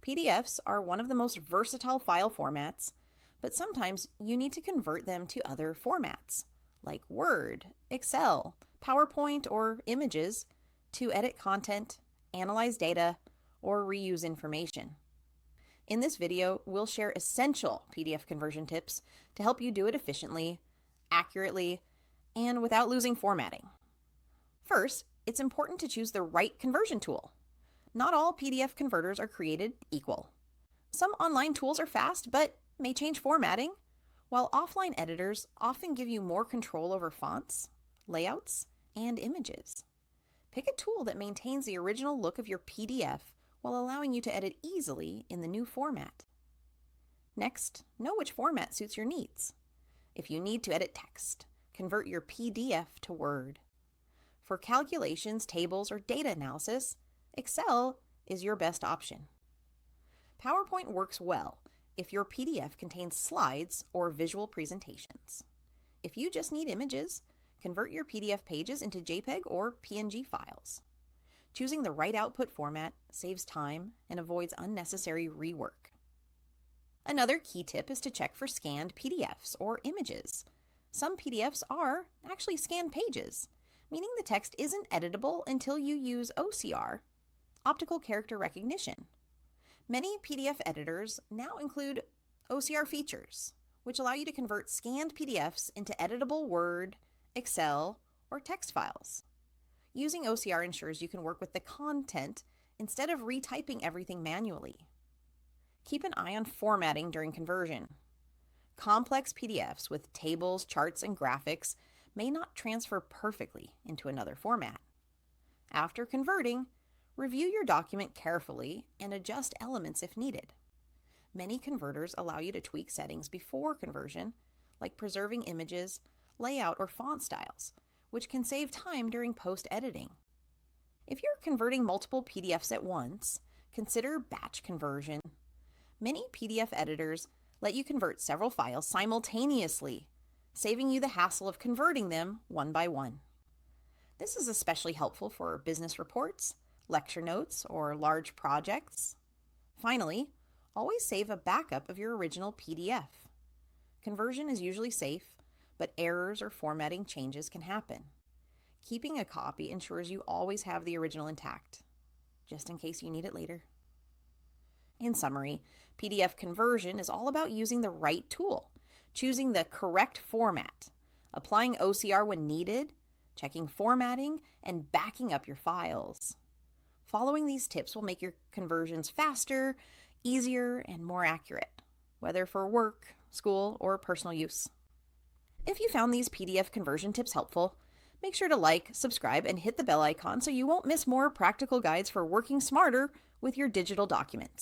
PDFs are one of the most versatile file formats, but sometimes you need to convert them to other formats, like Word, Excel, PowerPoint, or images, to edit content, analyze data, or reuse information. In this video, we'll share essential PDF conversion tips to help you do it efficiently, accurately, and without losing formatting. First, it's important to choose the right conversion tool. Not all PDF converters are created equal. Some online tools are fast but may change formatting, while offline editors often give you more control over fonts, layouts, and images. Pick a tool that maintains the original look of your PDF while allowing you to edit easily in the new format. Next, know which format suits your needs. If you need to edit text, convert your PDF to Word. For calculations, tables, or data analysis, Excel is your best option. PowerPoint works well if your PDF contains slides or visual presentations. If you just need images, convert your PDF pages into JPEG or PNG files. Choosing the right output format saves time and avoids unnecessary rework. Another key tip is to check for scanned PDFs or images. Some PDFs are actually scanned pages, meaning the text isn't editable until you use OCR, optical character recognition. Many PDF editors now include OCR features, which allow you to convert scanned PDFs into editable Word, Excel, or text files. Using OCR ensures you can work with the content instead of retyping everything manually. Keep an eye on formatting during conversion. Complex PDFs with tables, charts, and graphics may not transfer perfectly into another format. After converting, review your document carefully and adjust elements if needed. Many converters allow you to tweak settings before conversion, like preserving images, layout, or font styles, which can save time during post-editing. If you're converting multiple PDFs at once, consider batch conversion. Many PDF editors let you convert several files simultaneously, saving you the hassle of converting them one by one. This is especially helpful for business reports, lecture notes, or large projects. Finally, always save a backup of your original PDF. Conversion is usually safe, but errors or formatting changes can happen. Keeping a copy ensures you always have the original intact, just in case you need it later. In summary, PDF conversion is all about using the right tool, choosing the correct format, applying OCR when needed, checking formatting, and backing up your files. Following these tips will make your conversions faster, easier, and more accurate, whether for work, school, or personal use. If you found these PDF conversion tips helpful, make sure to like, subscribe, and hit the bell icon so you won't miss more practical guides for working smarter with your digital documents.